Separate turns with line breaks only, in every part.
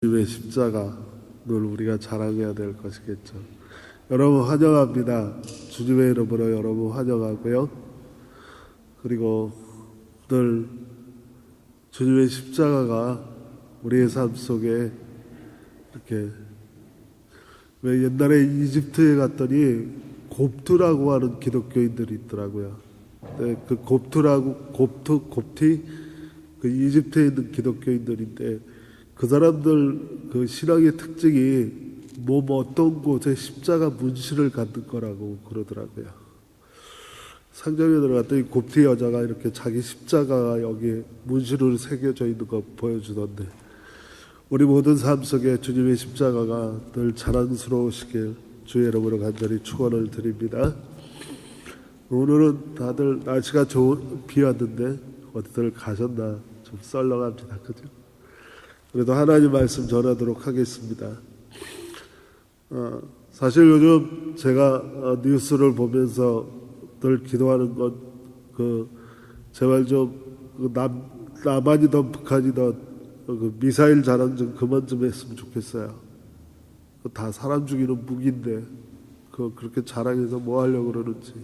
주님의 십자가를 우리가 자랑해야 될 것이겠죠. 여러분 환영합니다. 주님의 이름으로 여러분 환영하고요. 그리고 늘 주님의 십자가가 우리의 삶 속에 이렇게, 왜 옛날에 이집트에 갔더니 곱트라고 하는 기독교인들이 있더라고요. 네, 그 곱티 그 이집트에 있는 기독교인들인데, 그 사람들 그 신앙의 특징이 몸 어떤 곳에 십자가 문신을 갖는 거라고 그러더라고요. 상점에 들어갔더니 곱티 여자가 이렇게 자기 십자가가 여기 문신으로 새겨져 있는 거 보여주던데, 우리 모든 삶 속에 주님의 십자가가 늘 자랑스러우시길 주의 이름으로 간절히 축원을 드립니다. 오늘은 다들 날씨가 좋은, 비 왔는데 어디들 가셨나 좀 썰렁합니다. 그죠? 그래도 하나님 말씀 전하도록 하겠습니다. 사실 요즘 제가 뉴스를 보면서 늘 기도하는 건 제발 좀 남한이든 북한이든 미사일 자랑 좀 그만 좀 했으면 좋겠어요. 다 사람 죽이는 무기인데 그렇게 자랑해서 뭐 하려고 그러는지.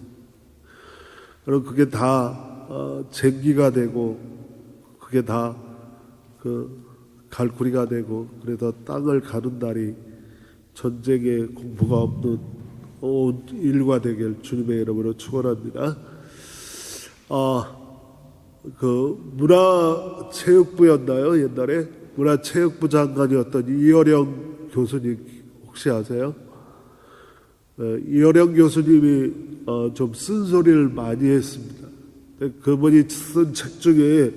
그럼 그게 다 쟁기가 되고, 그게 다 갈구리가 되고, 그래서 땅을 가는 날이 전쟁에 공포가 없는 온 일과 되길 주님의 이름으로 축원합니다. 문화체육부였나요? 옛날에 문화체육부 장관이었던 이어령 교수님 혹시 아세요? 이어령 교수님이 좀 쓴소리를 많이 했습니다. 그분이 쓴 책 중에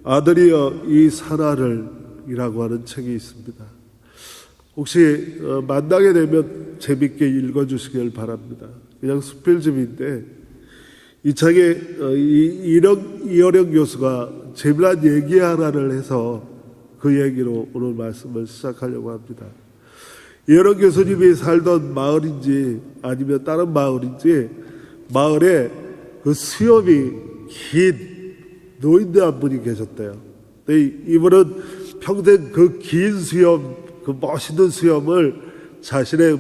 아들이여 이 산하를 이라고 하는 책이 있습니다. 혹시 만나게 되면 재밌게 읽어주시길 바랍니다. 그냥 수필집인데, 이 책에 이어령 교수가 재미난 얘기 하나를 해서 그 얘기로 오늘 말씀을 시작하려고 합니다. 이어령 교수님이 살던 마을인지 아니면 다른 마을인지, 마을에 그 수염이 긴 노인네 한 분이 계셨대요. 이분은 평생 그 긴 수염, 그 멋있는 수염을 자신의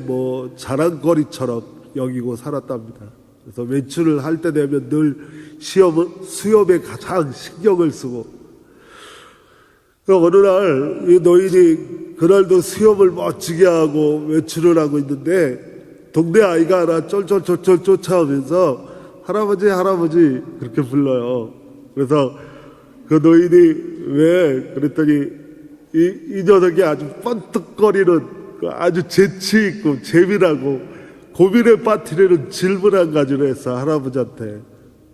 자랑거리처럼 여기고 살았답니다. 그래서 외출을 할 때 되면 늘 수염에 가장 신경을 쓰고, 어느 날 이 노인이 그날도 수염을 멋지게 하고 외출을 하고 있는데, 동네 아이가 하나 쫄쫄쫄쫄 쫓아오면서 할아버지 할아버지 그렇게 불러요. 그래서 그 노인이 왜 그랬더니 이 녀석이 아주 뻔뜩거리는 아주 재치있고 재미나고 고민에 빠뜨리는 질문 한 가지를 해서 할아버지한테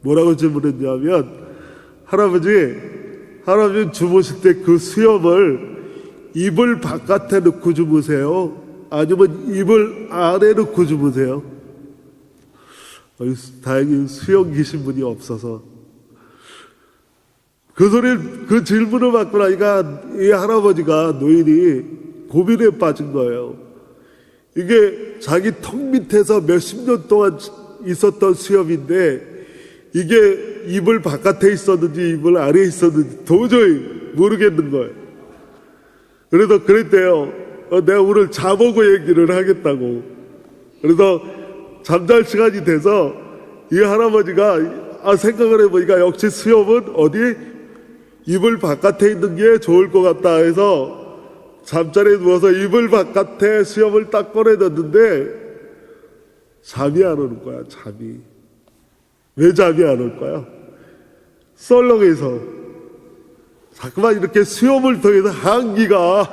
뭐라고 질문했냐면, 할아버지 주무실 때 그 수염을 이불 바깥에 넣고 주무세요? 아니면 이불 안에 넣고 주무세요? 다행히 수염 기신 분이 없어서 그 질문을 받고 나니까 이 할아버지가, 노인이 고민에 빠진 거예요. 이게 자기 턱 밑에서 몇십 년 동안 있었던 수염인데, 이게 이불 바깥에 있었는지 이불 안에 있었는지 도저히 모르겠는 거예요. 그래서 그랬대요. 내가 오늘 자보고 얘기를 하겠다고. 그래서 잠잘 시간이 돼서 이 할아버지가 생각을 해보니까 역시 수염은 어디 이불 바깥에 있는 게 좋을 것 같다 해서 잠자리에 누워서 이불 바깥에 수염을 딱 꺼내놨는데 잠이 안 오는 거야. 잠이. 왜 잠이 안 올 거야? 썰렁해서. 자꾸만 이렇게 수염을 통해서 한기가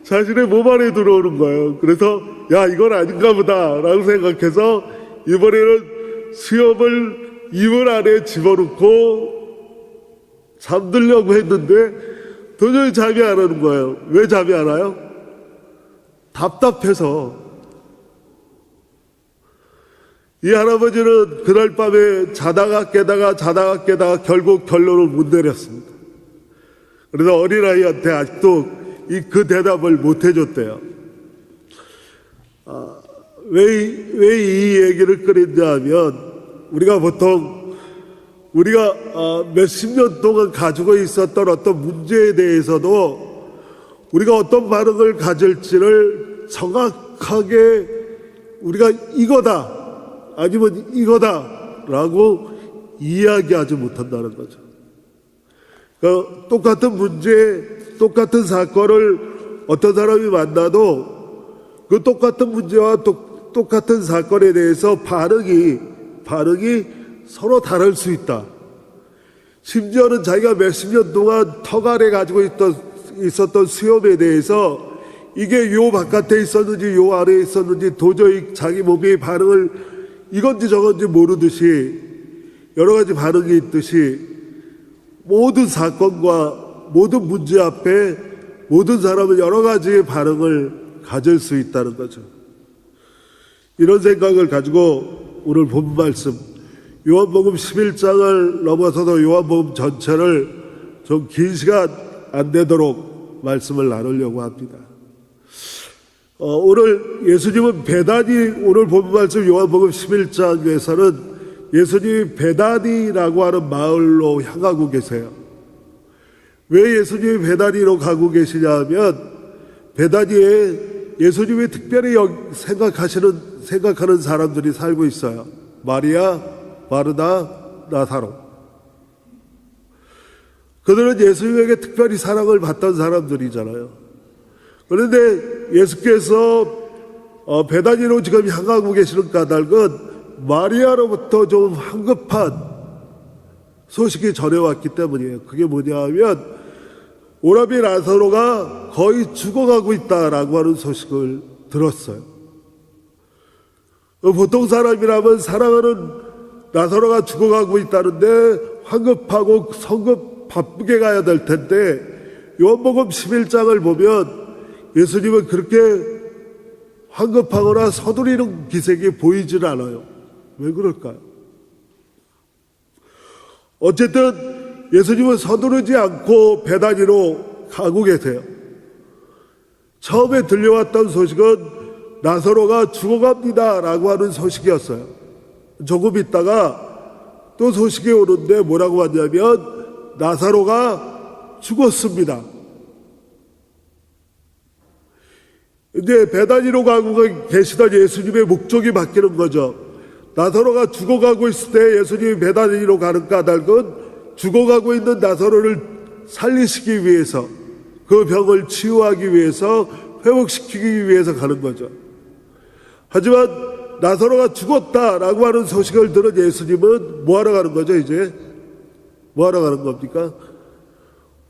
자신의 몸 안에 들어오는 거예요. 그래서 야, 이건 아닌가 보다 라고 생각해서 이번에는 수염을 이불 안에 집어넣고 잠들려고 했는데 도저히 잠이 안 오는 거예요. 왜 잠이 안 와요? 답답해서. 이 할아버지는 그날 밤에 자다가 깨다가 결국 결론을 못 내렸습니다. 그래서 어린아이한테 아직도 그 대답을 못 해줬대요. 왜 이 얘기를 꺼냈냐 하면, 우리가 몇십 년 동안 가지고 있었던 어떤 문제에 대해서도 우리가 어떤 반응을 가질지를 정확하게 우리가 이거다 아니면 이거다라고 이야기하지 못한다는 거죠. 그러니까 똑같은 문제, 똑같은 사건을 어떤 사람이 만나도 그 똑같은 문제와 똑같은 사건에 대해서 반응이 서로 다를 수 있다. 심지어는 자기가 몇십 년 동안 턱 아래 가지고 있었던 수염에 대해서 이게 요 바깥에 있었는지 요 아래에 있었는지 도저히 자기 몸의 반응을 이건지 저건지 모르듯이 여러 가지 반응이 있듯이 모든 사건과 모든 문제 앞에 모든 사람은 여러 가지의 반응을 가질 수 있다는 거죠. 이런 생각을 가지고 오늘 본 말씀 요한복음 11장을 넘어서도 요한복음 전체를 좀 긴 시간 안 되도록 말씀을 나누려고 합니다. 오늘 예수님은 베다니, 오늘 본 말씀 요한복음 11장에서는 예수님이 베다니라고 하는 마을로 향하고 계세요. 왜 예수님이 베다니로 가고 계시냐 하면 베다니에 예수님이 특별히 생각하는 사람들이 살고 있어요. 마리아, 마르다, 나사로. 그들은 예수님에게 특별히 사랑을 받던 사람들이잖아요. 그런데 예수께서 베다니로 지금 향하고 계시는 까닭은 마리아로부터 좀 황급한 소식이 전해왔기 때문이에요. 그게 뭐냐 하면 오라비 나사로가 거의 죽어가고 있다라고 하는 소식을 들었어요. 보통 사람이라면 사랑하는 나사로가 죽어가고 있다는데 황급하고 성급 바쁘게 가야 될 텐데 요한복음 11장을 보면 예수님은 그렇게 황급하거나 서두르는 기색이 보이질 않아요. 왜 그럴까요? 어쨌든 예수님은 서두르지 않고 베다니로 가고 계세요. 처음에 들려왔던 소식은 나사로가 죽어갑니다 라고 하는 소식이었어요. 조금 있다가 또 소식이 오는데 뭐라고 하냐면 나사로가 죽었습니다. 이제 베다니로 가고 계시던 예수님의 목적이 바뀌는 거죠. 나사로가 죽어가고 있을 때 예수님이 베다니로 가는 까닭은 죽어가고 있는 나사로를 살리시기 위해서 그 병을 치유하기 위해서 회복시키기 위해서 가는 거죠. 하지만 나사로가 죽었다라고 하는 소식을 들은 예수님은 뭐하러 가는 거죠? 이제 뭐하러 가는 겁니까?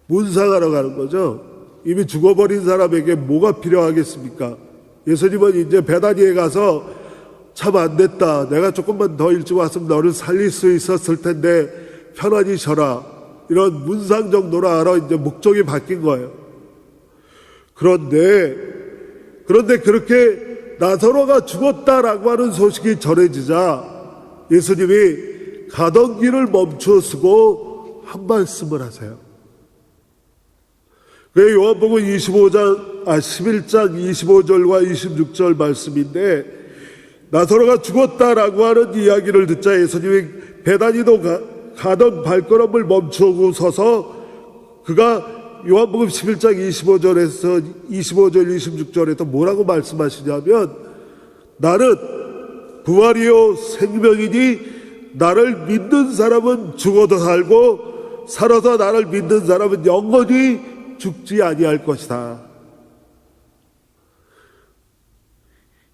문상하러 가는 거죠. 이미 죽어버린 사람에게 뭐가 필요하겠습니까? 예수님은 이제 베다니에 가서 참 안 됐다. 내가 조금만 더 일찍 왔으면 너를 살릴 수 있었을 텐데 편안히 쉬어라. 이런 문상 정도로 알아 이제 목적이 바뀐 거예요. 그런데 그렇게 나사로가 죽었다라고 하는 소식이 전해지자 예수님이 가던 길을 멈추시고 한 말씀을 하세요. 그게 요한복음 11장 25절과 26절 말씀인데 나사로가 죽었다라고 하는 이야기를 듣자 예수님이 베다니도 가던 발걸음을 멈추고 서서 그가 요한복음 11장 25절 26절에서 뭐라고 말씀하시냐면 나는 부활이요 생명이니 나를 믿는 사람은 죽어도 살고 살아서 나를 믿는 사람은 영원히 죽지 아니할 것이다.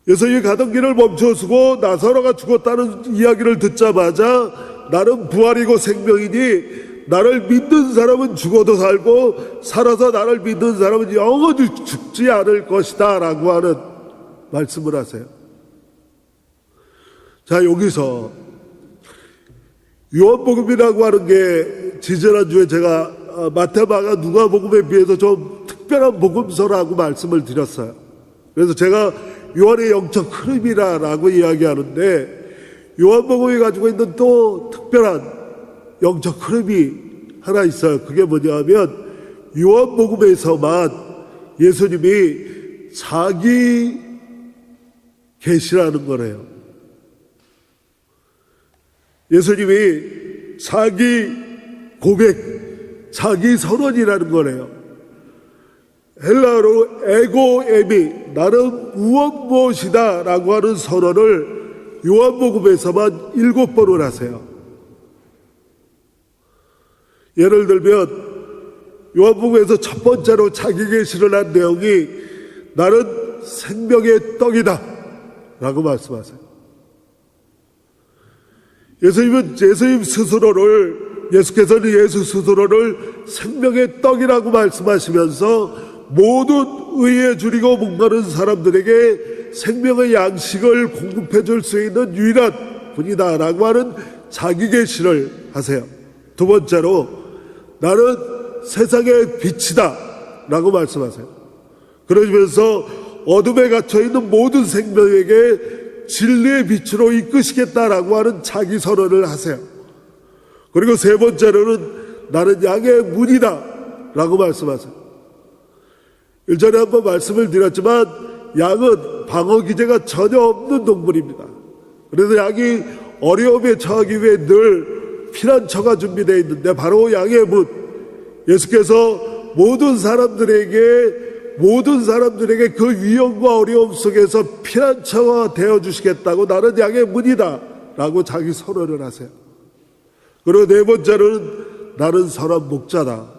예수님이 가던 길을 멈춰서고 나사로가 죽었다는 이야기를 듣자마자 나는 부활이고 생명이니 나를 믿는 사람은 죽어도 살고 살아서 나를 믿는 사람은 영원히 죽지 않을 것이다 라고 하는 말씀을 하세요. 자, 여기서 요한복음이라고 하는 게 지지난주에 제가 마태, 마가, 누가복음에 비해서 좀 특별한 복음서라고 말씀을 드렸어요. 그래서 제가 요한의 영적 흐름이라고 이야기하는데 요한복음이 가지고 있는 또 특별한 영적 흐름이 하나 있어요. 그게 뭐냐면 요한복음에서만 예수님이 자기 계시라는 거래요. 예수님이 자기 고백, 자기 선언이라는 거래요. 헬라어로 에고에미, 나는 무엇 무엇이다 라고 하는 선언을 요한복음에서만 7번을 하세요. 예를 들면 요한복음에서 첫 번째로 자기 계시를 한 내용이 나는 생명의 떡이다 라고 말씀하세요. 예수께서는 예수 스스로를 생명의 떡이라고 말씀하시면서 모든 의에 줄이고 목마른 사람들에게 생명의 양식을 공급해 줄 수 있는 유일한 분이다 라고 하는 자기 계시를 하세요. 두 번째로 나는 세상의 빛이다 라고 말씀하세요. 그러면서 어둠에 갇혀있는 모든 생명에게 진리의 빛으로 이끄시겠다라고 하는 자기 선언을 하세요. 그리고 세 번째로는 나는 양의 문이다 라고 말씀하세요. 일전에 한번 말씀을 드렸지만 양은 방어 기제가 전혀 없는 동물입니다. 그래서 양이 어려움에 처하기 위해 늘 피난처가 준비되어 있는데 바로 양의 문, 예수께서 모든 사람들에게 그 위험과 어려움 속에서 피난처가 되어주시겠다고 나는 양의 문이다 라고 자기 선언을 하세요. 그리고 네 번째로는 나는 선한 목자다.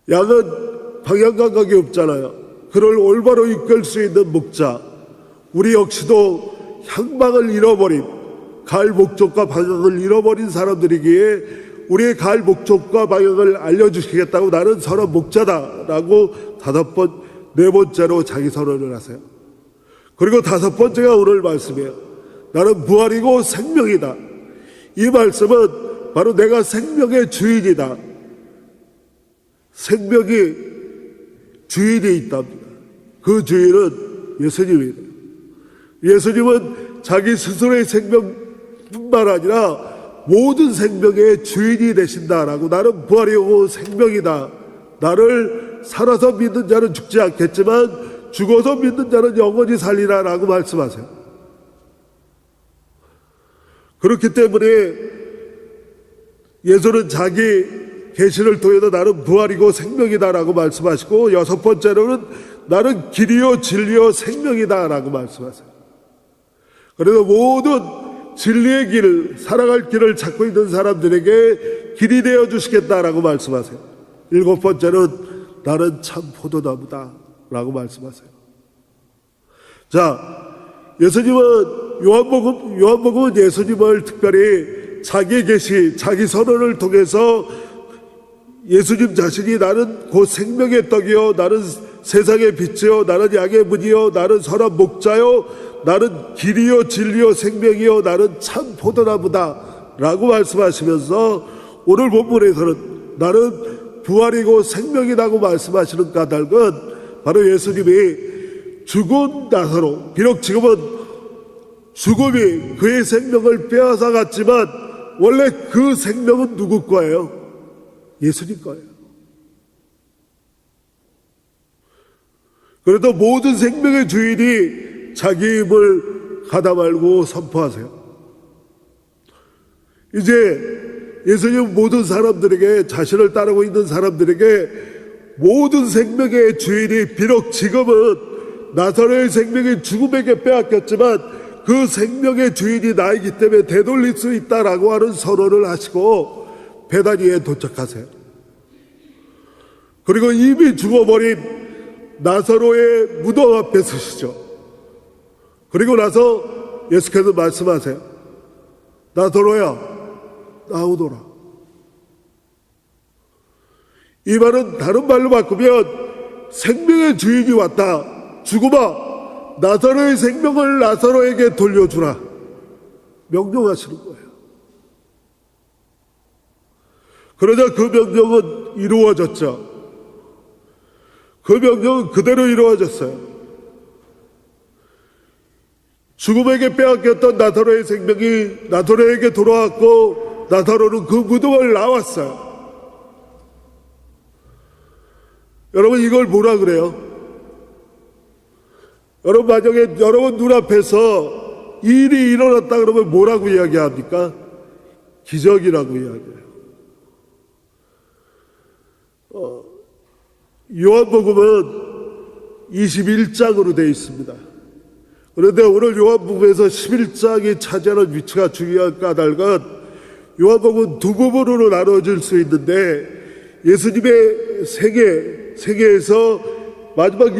양은 방향 감각이 없잖아요. 그를 올바로 이끌 수 있는 목자. 우리 역시도 향방을 잃어버린, 갈 목적과 방향을 잃어버린 사람들이기에 우리의 갈 목적과 방향을 알려주시겠다고 나는 선한 목자다라고 네 번째로 자기 선언을 하세요. 그리고 다섯 번째가 오늘 말씀이에요. 나는 부활이고 생명이다. 이 말씀은 바로 내가 생명의 주인이다. 생명이 주인이 있답니다. 그 주인은 예수님이다. 예수님은 자기 스스로의 생명뿐만 아니라 모든 생명의 주인이 되신다라고 나는 부활이고 생명이다. 나를 살아서 믿는 자는 죽지 않겠지만 죽어서 믿는 자는 영원히 살리라라고 말씀하세요. 그렇기 때문에 예수는 자기 계시를 통해서 나는 부활이고 생명이다라고 말씀하시고 여섯 번째로는 나는 길이요 진리요 생명이다라고 말씀하세요. 그래서 모든 진리의 길, 살아갈 길을 찾고 있는 사람들에게 길이 되어 주시겠다라고 말씀하세요. 일곱 번째는 나는 참 포도나무다라고 말씀하세요. 자, 요한복음은 예수님을 특별히 자기 계시, 자기 선언을 통해서 예수님 자신이 나는 곧 생명의 떡이요, 나는 세상의 빛이요, 나는 양의 문이요, 나는 선한 목자요, 나는 길이요 진리요 생명이요, 나는 참 포도나무다 라고 말씀하시면서 오늘 본문에서는 나는 부활이고 생명이라고 말씀하시는 까닭은 바로 예수님이 죽은 나사로, 비록 지금은 죽음이 그의 생명을 빼앗아 갔지만 원래 그 생명은 누구 거예요? 예수님 거예요. 그래도 모든 생명의 주인이 자기 힘을 가다 말고 선포하세요. 이제 예수님 모든 사람들에게, 자신을 따르고 있는 사람들에게 모든 생명의 주인이 비록 지금은 나사로의 생명이 죽음에게 빼앗겼지만 그 생명의 주인이 나이기 때문에 되돌릴 수 있다라고 하는 선언을 하시고 베다니에 도착하세요. 그리고 이미 죽어버린 나사로의 무덤 앞에 서시죠. 그리고 나서 예수께서 말씀하세요. 나사로야, 나오너라. 이 말은 다른 말로 바꾸면 생명의 주인이 왔다. 죽음아, 나사로의 생명을 나사로에게 돌려주라. 명령하시는 거예요. 그러자 그 명령은 이루어졌죠. 그 명령은 그대로 이루어졌어요. 죽음에게 빼앗겼던 나사로의 생명이 나사로에게 돌아왔고 나사로는 그 무덤을 나왔어요. 여러분, 이걸 뭐라 그래요? 여러분, 만약에 여러분 눈앞에서 일이 일어났다 그러면 뭐라고 이야기합니까? 기적이라고 이야기해요. 요한복음은 21장으로 되어 있습니다. 그런데 오늘 요한복음에서 11장이 차지하는 위치가 중요한 까닭은 요한복음은 두 부분으로 나눠질 수 있는데 예수님의 세계에서 마지막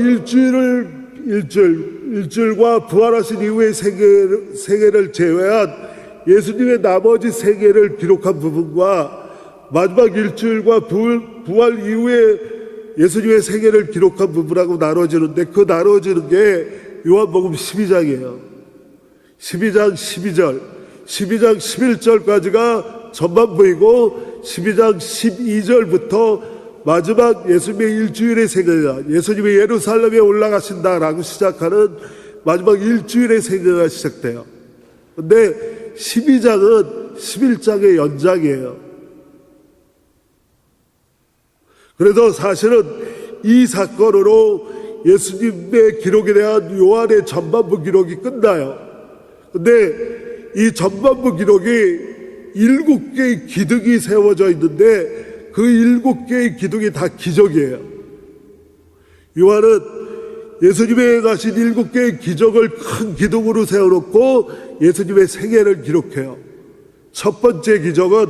일주일과 부활하신 이후의 세계를 제외한 예수님의 나머지 세계를 기록한 부분과 마지막 일주일과 부활 이후에 예수님의 세계를 기록한 부분하고 나눠지는데 그 나눠지는 게 요한복음 12장이에요. 12장 12절, 12장 11절까지가 전반부이고 12장 12절부터 마지막 예수님의 일주일의 세계가, 예수님이 예루살렘에 올라가신다라고 시작하는 마지막 일주일의 세계가 시작돼요. 근데 12장은 11장의 연장이에요. 그래서 사실은 이 사건으로 예수님의 기록에 대한 요한의 전반부 기록이 끝나요. 근데 이 전반부 기록이 7개의 기둥이 세워져 있는데 그 7개의 기둥이 다 기적이에요. 요한은 예수님의 행하신 7개의 기적을 큰 기둥으로 세워놓고 예수님의 생애를 기록해요. 첫 번째 기적은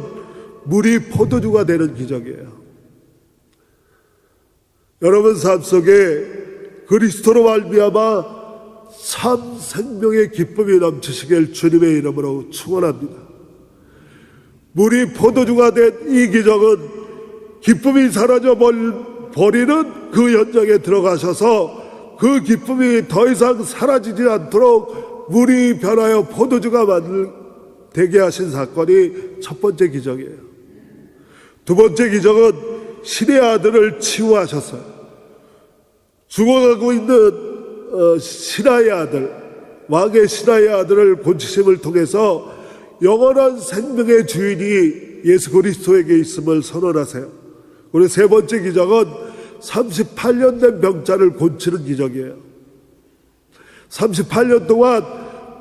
물이 포도주가 되는 기적이에요. 여러분 삶 속에 그리스도로 말미암아 참 생명의 기쁨이 넘치시길 주님의 이름으로 축원합니다. 물이 포도주가 된 이 기적은 기쁨이 사라져 버리는 그 현장에 들어가셔서 그 기쁨이 더 이상 사라지지 않도록 물이 변하여 포도주가 되게 하신 사건이 첫 번째 기적이에요. 두 번째 기적은 신의 아들을 치유하셨어요. 죽어가고 있는 신하의 아들, 왕의 신하의 아들을 고치심을 통해서 영원한 생명의 주인이 예수 그리스도에게 있음을 선언하세요. 그리고 세 번째 기적은 38년 된 병자를 고치는 기적이에요. 38년 동안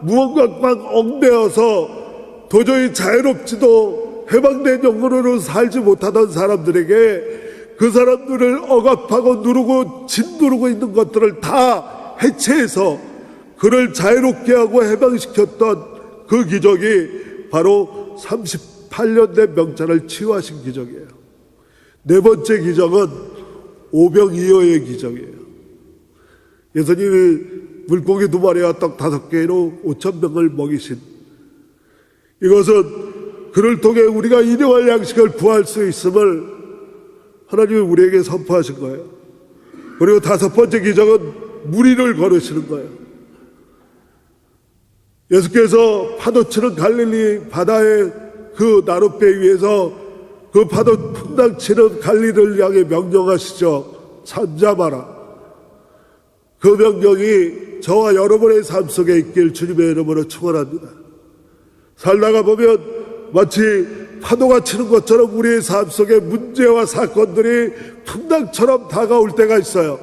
무언가 꽉 얽매여서 도저히 자유롭지도 해방된 영혼으로 살지 못하던 사람들에게 그 사람들을 억압하고 누르고 짓누르고 있는 것들을 다 해체해서 그를 자유롭게 하고 해방시켰던 그 기적이 바로 38년 된 병자를 치유하신 기적이에요. 네 번째 기적은 오병이어의 기적이에요. 예수님이 물고기 2마리와 떡 5개로 5,000명을 먹이신, 이것은 그를 통해 우리가 일용할 양식을 구할 수 있음을 하나님이 우리에게 선포하신 거예요. 그리고 다섯 번째 기적은 무리를 걸으시는 거예요. 예수께서 파도 치는 갈릴리 바다의 그 나룻배 위에서 그 파도 풍랑 치는 갈릴리를 향해 명령하시죠. 잠잠하라. 그 명령이 저와 여러분의 삶 속에 있길 주님의 이름으로 축원합니다. 살다가 보면 마치 파도가 치는 것처럼 우리의 삶 속에 문제와 사건들이 풍랑처럼 다가올 때가 있어요.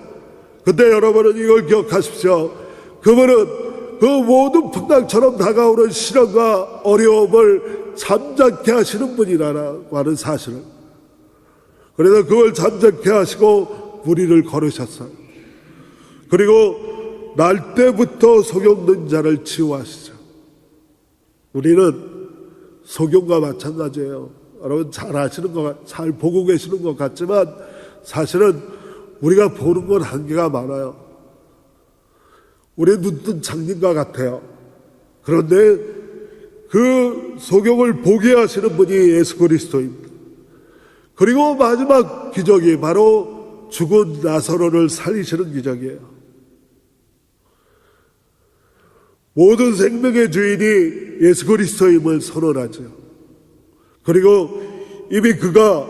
그때 여러분은 이걸 기억하십시오. 그분은 그 모든 풍랑처럼 다가오는 시련과 어려움을 잠잠케 하시는 분이라고 하는 사실을, 그래서 그걸 잠잠케 하시고 무리를 걸으셨어요. 그리고 날 때부터 속였는 자를 치유하시죠. 우리는 속용과 마찬가지예요. 여러분 잘 아시는 것, 잘 보고 계시는 것 같지만 사실은 우리가 보는 건 한계가 많아요. 우리 눈뜬 장님과 같아요. 그런데 그 속용을 보게 하시는 분이 예수 그리스도입니다. 그리고 마지막 기적이 바로 죽은 나사로를 살리시는 기적이에요. 모든 생명의 주인이 예수 그리스도임을 선언하죠. 그리고 이미 그가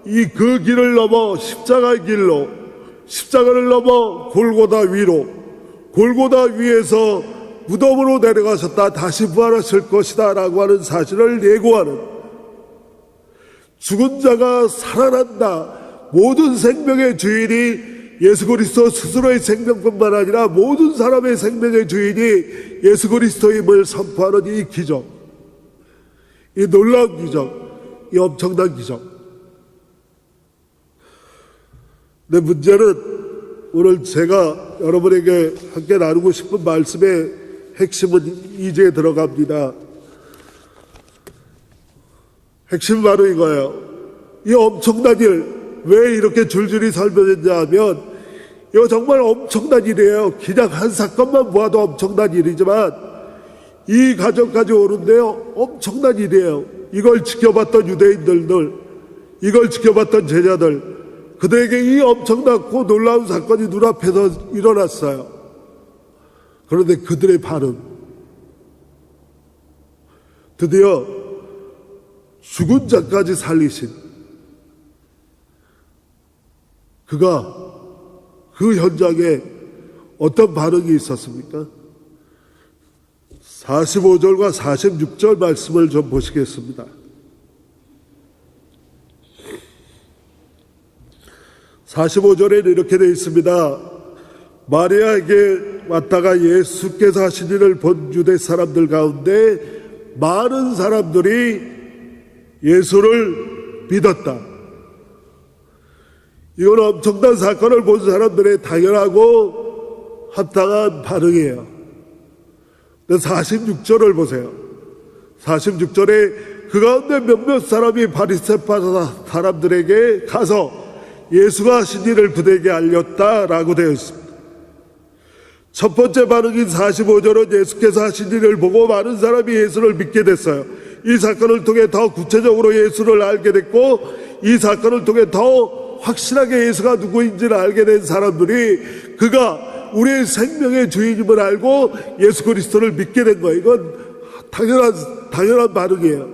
그 길을 넘어 십자가의 길로, 십자가를 넘어 골고다 위로, 골고다 위에서 무덤으로 내려가셨다 다시 부활하실 것이다 라고 하는 사실을 예고하는, 죽은 자가 살아난다, 모든 생명의 주인이 예수 그리스도 스스로의 생명뿐만 아니라 모든 사람의 생명의 주인이 예수 그리스도임을 선포하는 이 기적, 이 놀라운 기적, 이 엄청난 기적. 근데 문제는 오늘 제가 여러분에게 함께 나누고 싶은 말씀의 핵심은 이제 들어갑니다. 핵심은 바로 이거예요. 이 엄청난 일, 왜 이렇게 줄줄이 설명했냐 하면 이거 정말 엄청난 일이에요. 그냥 한 사건만 모아도 엄청난 일이지만 이 가정까지 오는데요, 엄청난 일이에요. 이걸 지켜봤던 유대인들, 이걸 지켜봤던 제자들, 그들에게 이 엄청나고 놀라운 사건이 눈앞에서 일어났어요. 그런데 그들의 반응, 드디어 죽은 자까지 살리신 그가 그 현장에 어떤 반응이 있었습니까? 45절과 46절 말씀을 좀 보시겠습니다. 45절에는 이렇게 되어 있습니다. 마리아에게 왔다가 예수께서 하신 일을 본 유대 사람들 가운데 많은 사람들이 예수를 믿었다. 이건 엄청난 사건을 본 사람들의 당연하고 합당한 반응이에요. 46절을 보세요. 46절에 그 가운데 몇몇 사람이 바리새파 사람들에게 가서 예수가 하신 일을 그들에게 알렸다라고 되어 있습니다. 첫 번째 반응인 45절은 예수께서 하신 일을 보고 많은 사람이 예수를 믿게 됐어요. 이 사건을 통해 더 구체적으로 예수를 알게 됐고, 이 사건을 통해 더 확실하게 예수가 누구인지를 알게 된 사람들이 그가 우리의 생명의 주인임을 알고 예수 그리스도를 믿게 된 거예요. 이건 당연한 반응이에요.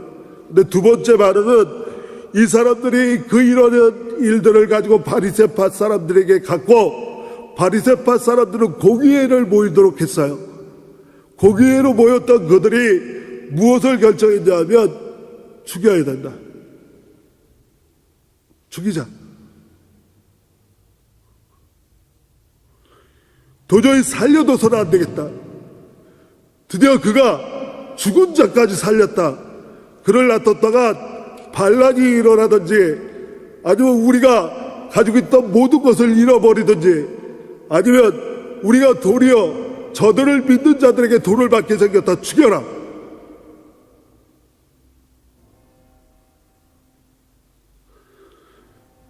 근데 두 번째 반응은 이 사람들이 그 이러한 일들을 가지고 바리새파 사람들에게 갔고, 바리새파 사람들은 공의회를 모이도록 했어요. 공의회로 모였던 그들이 무엇을 결정했냐 하면 죽여야 된다. 죽이자. 도저히 살려둬서는 안 되겠다. 드디어 그가 죽은 자까지 살렸다. 그를 놔뒀다가 반란이 일어나든지 아니면 우리가 가지고 있던 모든 것을 잃어버리든지 아니면 우리가 도리어 저들을 믿는 자들에게 돈을 받게 생겼다. 죽여라.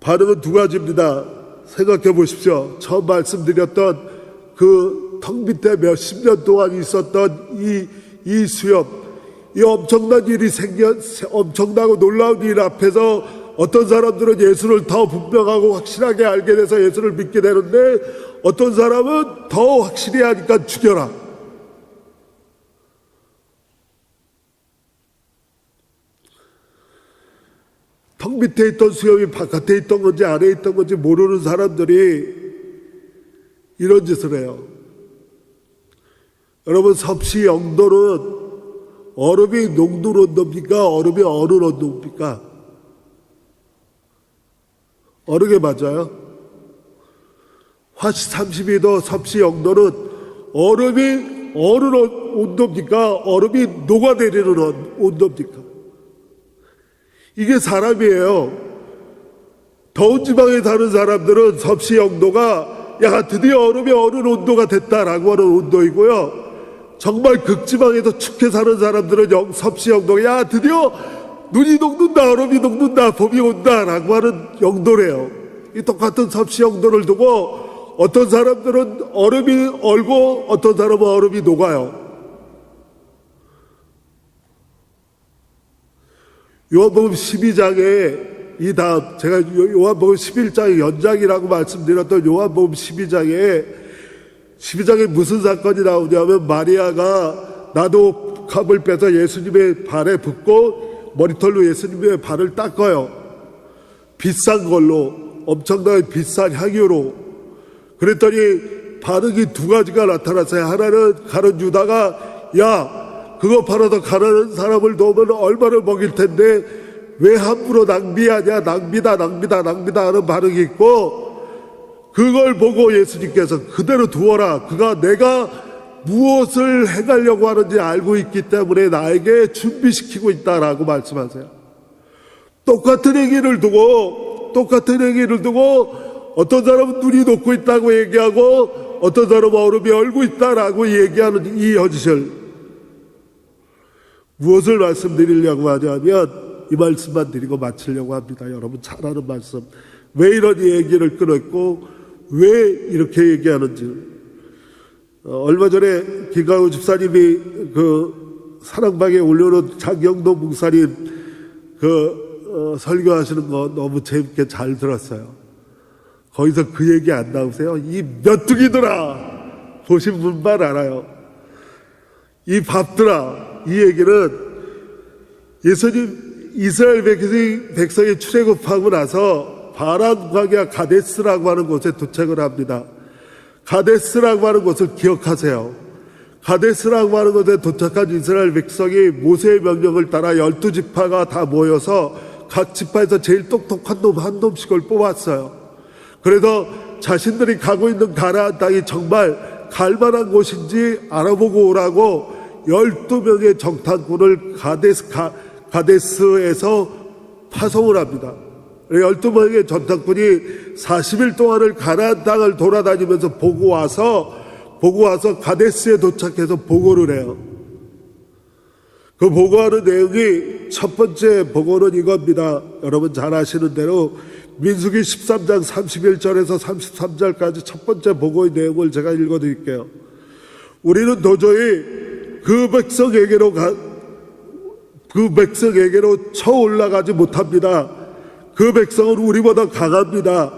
반응은 두 가지입니다. 생각해 보십시오. 처음 말씀드렸던 그 턱 밑에 몇십 년 동안 있었던 이 수염, 이 엄청난 일이 엄청나고 놀라운 일 앞에서 어떤 사람들은 예수를 더 분명하고 확실하게 알게 돼서 예수를 믿게 되는데, 어떤 사람은 더 확실히 하니까 죽여라. 턱 밑에 있던 수염이 바깥에 있던 건지 안에 있던 건지 모르는 사람들이 이런 짓을 해요. 여러분, 섭씨 영도는 얼음이 녹는 온도입니까? 얼음이 얼은 온도입니까? 어느 게 맞아요? 화씨 32도 섭씨 영도는 얼음이 얼은 온도입니까? 얼음이 녹아내리는 온도입니까? 이게 사람이에요. 더운 지방에 사는 사람들은 섭씨 영도가 야 드디어 얼음이 얼은 온도가 됐다라고 하는 온도이고요. 정말 극지방에서 춥게 사는 사람들은 섭씨 영도가 야 드디어 눈이 녹는다, 얼음이 녹는다, 봄이 온다라고 하는 영도래요. 이 똑같은 섭씨 영도를 두고 어떤 사람들은 얼음이 얼고 어떤 사람은 얼음이 녹아요. 요한복음 12장에 이 다음 제가 요한복음 11장의 연장이라고 말씀드렸던 요한복음 12장에 무슨 사건이 나오냐면 마리아가 나도 갑을 빼서 예수님의 발에 붓고 머리털로 예수님의 발을 닦아요. 비싼 걸로, 엄청나게 비싼 향유로. 그랬더니 반응이 두 가지가 나타났어요. 하나는 가룟 유다가 야 그거 팔아서 가난한 사람을 놓으면 얼마를 먹일 텐데 왜 함부로 낭비하냐, 낭비다 하는 반응이 있고, 그걸 보고 예수님께서 그대로 두어라. 그가 내가 무엇을 해가려고 하는지 알고 있기 때문에 나에게 준비시키고 있다라고 말씀하세요. 똑같은 얘기를 두고 어떤 사람은 눈이 녹고 있다고 얘기하고 어떤 사람은 얼음이 얼고 있다라고 얘기하는 이 현실, 무엇을 말씀드리려고 하냐면 이 말씀만 드리고 마치려고 합니다. 여러분 잘 아는 말씀. 왜 이런 얘기를 끊었고 왜 이렇게 얘기하는지. 얼마 전에 김강우 집사님이 그 사랑방에 올려놓은 장영도 목사님 설교하시는 거 너무 재밌게 잘 들었어요. 거기서 그 얘기 안 나오세요? 이 메뚜기들아, 보신 분만 알아요. 이 밥들아, 이 얘기는 예수님 이스라엘 백성이 출애굽하고 나서 바란 광야 가데스라고 하는 곳에 도착을 합니다. 가데스라고 하는 곳을 기억하세요. 가데스라고 하는 곳에 도착한 이스라엘 백성이 모세의 명령을 따라 12지파가 다 모여서 각 지파에서 제일 똑똑한 놈 한 놈씩을 뽑았어요. 그래서 자신들이 가고 있는 가나안 땅이 정말 갈만한 곳인지 알아보고 오라고 12명의 정탐꾼을 가데스에서 파송을 합니다. 12명의 정탐꾼이 40일 동안을 가나안 땅을 돌아다니면서 보고 와서 가데스에 도착해서 보고를 해요. 그 보고하는 내용이 첫 번째 보고는 이겁니다. 여러분 잘 아시는 대로 민수기 13장 31절에서 33절까지 첫 번째 보고의 내용을 제가 읽어드릴게요. 우리는 도저히 그 백성에게로 쳐 올라가지 못합니다. 그 백성은 우리보다 강합니다.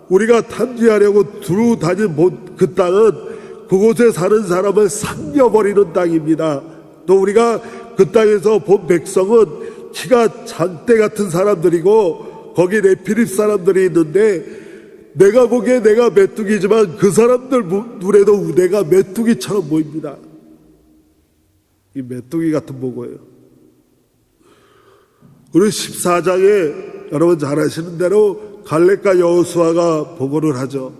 우리가 탐지하려고 두루 다닌 그 땅은 그곳에 사는 사람을 살려버리는 땅입니다. 또 우리가 그 땅에서 본 백성은 키가 장대 같은 사람들이고 거기 네피립 사람들이 있는데 내가 보기에 내가 메뚜기지만 그 사람들 눈에도 내가 메뚜기처럼 보입니다. 이 메뚜기 같은 보고예요. 그리고 14장에 여러분 잘 아시는 대로 갈렙과 여호수아가 보고를 하죠.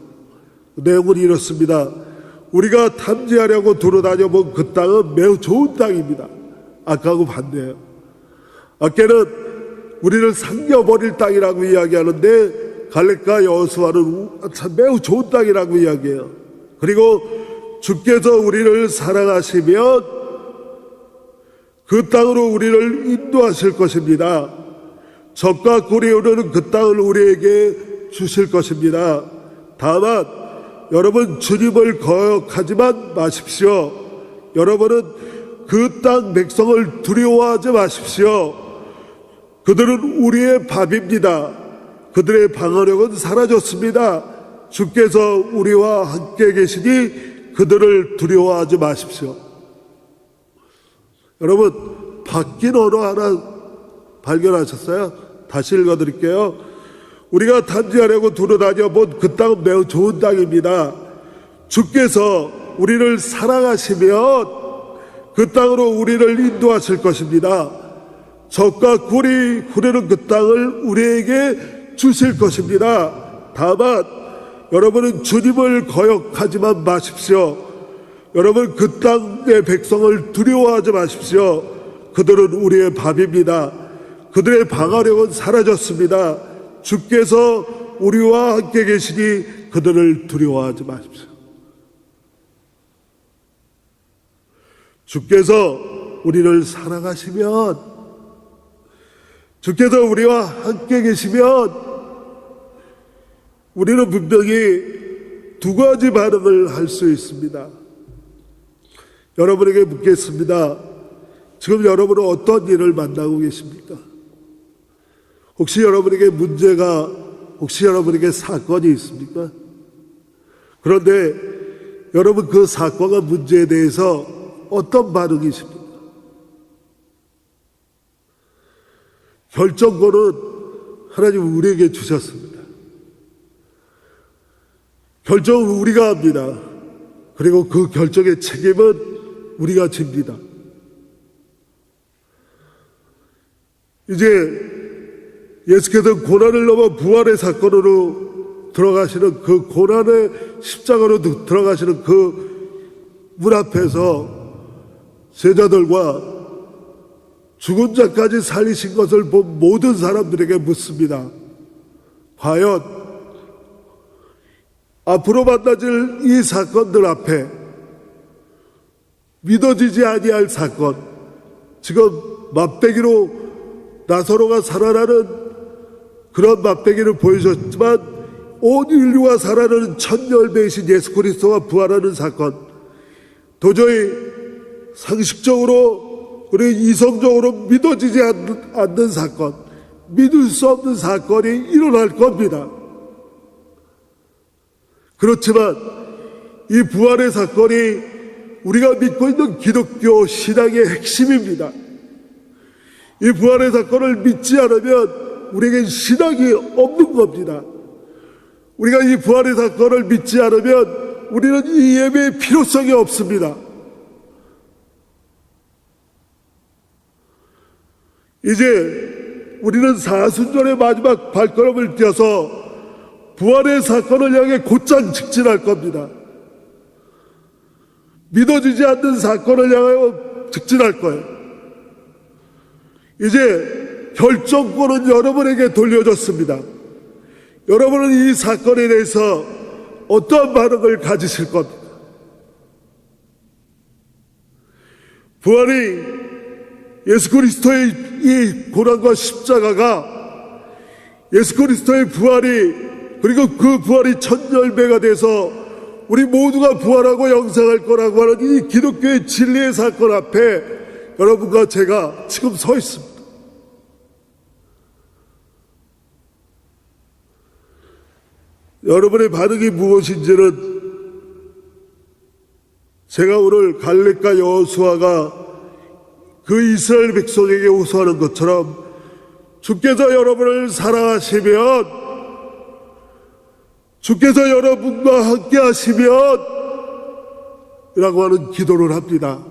내용은 이렇습니다. 우리가 탐지하려고 돌아다녀본 그 땅은 매우 좋은 땅입니다. 아까하고 반대예요. 아까는 우리를 살려버릴 땅이라고 이야기하는데 갈렙과 여호수아는 참 매우 좋은 땅이라고 이야기해요. 그리고 주께서 우리를 사랑하시면 그 땅으로 우리를 인도하실 것입니다. 적과 꿀이 흐르는 그 땅을 우리에게 주실 것입니다. 다만 여러분 주님을 거역하지만 마십시오. 여러분은 그 땅 백성을 두려워하지 마십시오. 그들은 우리의 밥입니다. 그들의 방어력은 사라졌습니다. 주께서 우리와 함께 계시니 그들을 두려워하지 마십시오. 여러분 바뀐 언어 하나 발견하셨어요? 다시 읽어드릴게요. 우리가 탐지하려고 두루다녀 본 그 땅은 매우 좋은 땅입니다. 주께서 우리를 사랑하시면 그 땅으로 우리를 인도하실 것입니다. 적과 꿀이 흐르는 그 땅을 우리에게 주실 것입니다. 다만 여러분은 주님을 거역하지만 마십시오. 여러분 그 땅의 백성을 두려워하지 마십시오. 그들은 우리의 밥입니다. 그들의 방어력은 사라졌습니다. 주께서 우리와 함께 계시니 그들을 두려워하지 마십시오. 주께서 우리를 사랑하시면, 주께서 우리와 함께 계시면 우리는 분명히 두 가지 반응을 할 수 있습니다. 여러분에게 묻겠습니다. 지금 여러분은 어떤 일을 만나고 계십니까? 혹시 여러분에게 문제가, 혹시 여러분에게 사건이 있습니까? 그런데 여러분 그 사건과 문제에 대해서 어떤 반응이십니까? 결정권은 하나님 우리에게 주셨습니다. 결정은 우리가 합니다. 그리고 그 결정의 책임은 우리가 집니다. 이제 예수께서 고난을 넘어 부활의 사건으로 들어가시는 그 고난의 십자가로 들어가시는 그 문 앞에서 제자들과 죽은 자까지 살리신 것을 본 모든 사람들에게 묻습니다. 과연 앞으로 만나질 이 사건들 앞에 믿어지지 아니할 사건, 지금 맛배기로 나사로가 살아나는 그런 맛배기를 보여줬지만 온 인류가 살아나는 첫 열매이신 예수 그리스도가 부활하는 사건, 도저히 상식적으로 그리고 이성적으로 믿어지지 않는 사건, 믿을 수 없는 사건이 일어날 겁니다. 그렇지만 이 부활의 사건이 우리가 믿고 있는 기독교 신앙의 핵심입니다. 이 부활의 사건을 믿지 않으면 우리에겐 신앙이 없는 겁니다. 우리가 이 부활의 사건을 믿지 않으면 우리는 이 예배의 필요성이 없습니다. 이제 우리는 사순절의 마지막 발걸음을 띄어서 부활의 사건을 향해 곧장 직진할 겁니다. 믿어지지 않는 사건을 향하여 직진할 거예요. 이제 결정권은 여러분에게 돌려졌습니다. 여러분은 이 사건에 대해서 어떠한 반응을 가지실 겁니까? 부활이 예수 그리스도의 이 고난과 십자가가 예수 그리스도의 부활이 그리고 그 부활이 첫 열매가 돼서 우리 모두가 부활하고 영생할 거라고 하는 이 기독교의 진리의 사건 앞에 여러분과 제가 지금 서 있습니다. 여러분의 반응이 무엇인지는 제가 오늘 갈렙과 여호수아가 그 이스라엘 백성에게 호소하는 것처럼 주께서 여러분을 사랑하시면, 주께서 여러분과 함께 하시면 이라고 하는 기도를 합니다.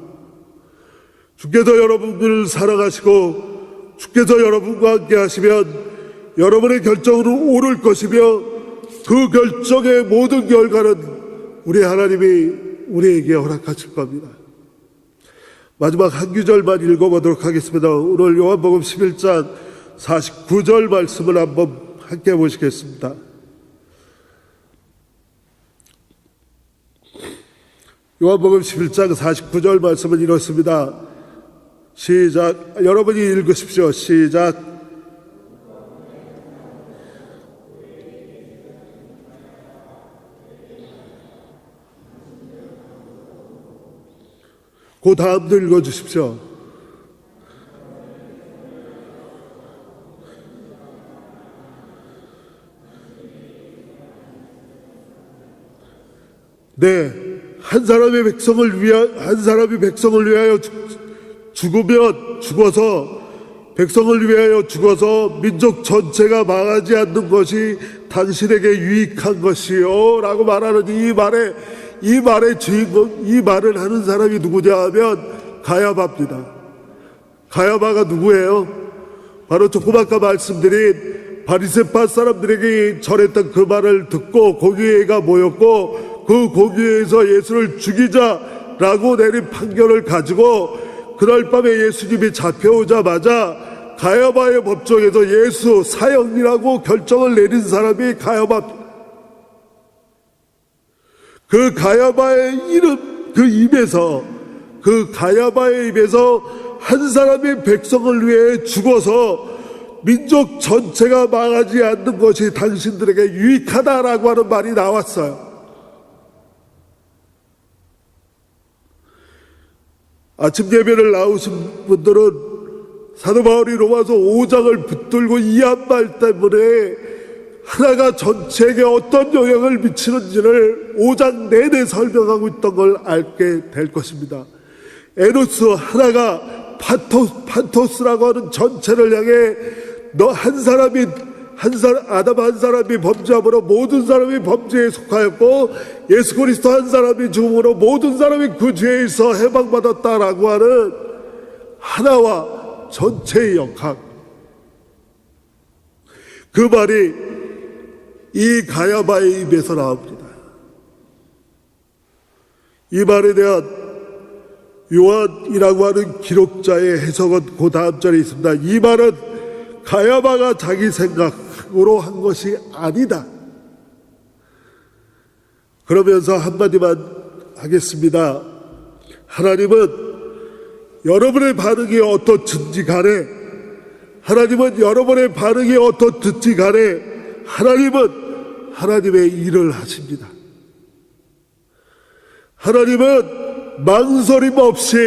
주께서 여러분을 사랑하시고 주께서 여러분과 함께 하시면 여러분의 결정으로 오를 것이며 그 결정의 모든 결과는 우리 하나님이 우리에게 허락하실 겁니다. 마지막 한 구절만 읽어보도록 하겠습니다. 오늘 요한복음 11장 49절 말씀을 한번 함께 보시겠습니다. 요한복음 11장 49절 말씀은 이렇습니다. 시작. 여러분이 읽으십시오. 시작. 그 다음도 읽어주십시오. 네, 한 사람이 백성을 위하여 죽으면 죽어서 백성을 위하여 죽어서 민족 전체가 망하지 않는 것이 당신에게 유익한 것이요 라고 말하는 이 말의 주인공, 이 말을 하는 사람이 누구냐 하면 가야바입니다. 가야바가 누구예요? 바로 조금 아까 말씀드린 바리새파 사람들에게 전했던 그 말을 듣고 공의회가 모였고 그 공의회에서 예수를 죽이자라고 내린 판결을 가지고 그날 밤에 예수님이 잡혀오자마자 가야바의 법정에서 예수 사형이라고 결정을 내린 사람이 가야바입니다. 그 가야바의 이름, 그 가야바의 입에서 한 사람이 백성을 위해 죽어서 민족 전체가 망하지 않는 것이 당신들에게 유익하다라고 하는 말이 나왔어요. 아침 예배를 나오신 분들은 사도 바울이 로마서 5장을 붙들고 이 한 말 때문에 하나가 전체에게 어떤 영향을 미치는지를 5장 내내 설명하고 있던 걸 알게 될 것입니다. 에노스 하나가 판토스라고 하는 전체를 향해 아담 한 사람이 범죄함으로 모든 사람이 범죄에 속하였고 예수 그리스도 한 사람이 죽음으로 모든 사람이 그 죄에서 해방받았다라고 하는 하나와 전체의 역학, 그 말이 이 가야바의 입에서 나옵니다. 이 말에 대한 요한이라고 하는 기록자의 해석은 그 다음 절에 있습니다. 이 말은 가야바가 자기 생각으로 한 것이 아니다. 그러면서 한마디만 하겠습니다. 하나님은 여러분의 반응이 어떻든지 간에, 하나님은 여러분의 반응이 어떻든지 간에 하나님은 하나님의 일을 하십니다. 하나님은 망설임 없이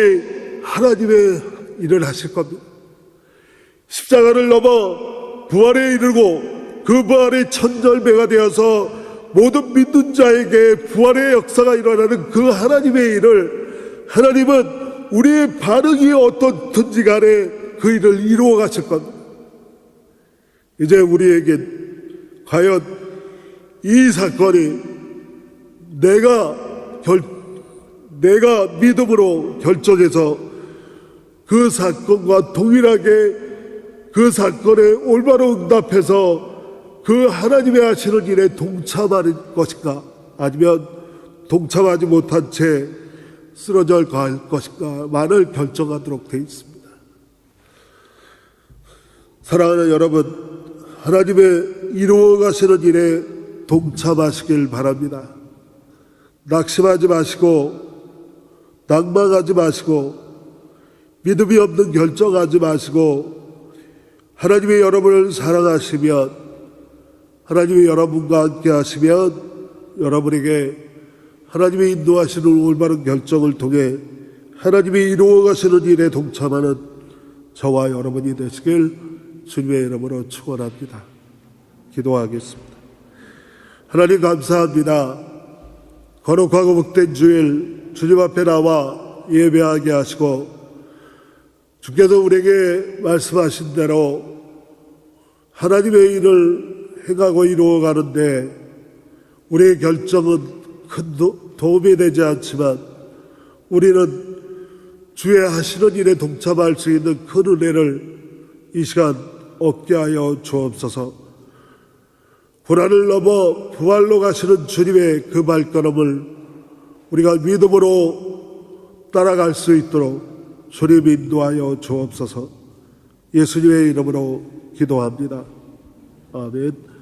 하나님의 일을 하실 겁니다. 십자가를 넘어 부활에 이르고 그 부활이 천절배가 되어서 모든 믿는 자에게 부활의 역사가 일어나는 그 하나님의 일을, 하나님은 우리의 반응이 어떻든지 간에 그 일을 이루어 가실 겁니다. 이제 우리에게 과연 이 사건이 내가 믿음으로 결정해서 그 사건과 동일하게 그 사건에 올바로 응답해서 그 하나님의 하시는 일에 동참하는 것인가, 아니면 동참하지 못한 채 쓰러져 갈 것인가만을 결정하도록 되어 있습니다. 사랑하는 여러분, 하나님의 이루어 가시는 일에 동참하시길 바랍니다. 낙심하지 마시고 낭망하지 마시고 믿음이 없는 결정하지 마시고, 하나님이 여러분을 사랑하시면, 하나님이 여러분과 함께 하시면 여러분에게 하나님이 인도하시는 올바른 결정을 통해 하나님이 이루어 가시는 일에 동참하는 저와 여러분이 되시길 주님의 이름으로 축원합니다. 기도하겠습니다. 하나님 감사합니다. 거룩하고 복된 주일 주님 앞에 나와 예배하게 하시고, 주께서 우리에게 말씀하신 대로 하나님의 일을 행하고 이루어 가는데 우리의 결정은 큰 도움이 되지 않지만 우리는 주의 하시는 일에 동참할 수 있는 큰 은혜를 이 시간 얻게 하여 주옵소서. 고난을 넘어 부활로 가시는 주님의 그 발걸음을 우리가 믿음으로 따라갈 수 있도록 주님 인도하여 주옵소서. 예수님의 이름으로 기도합니다. 아멘.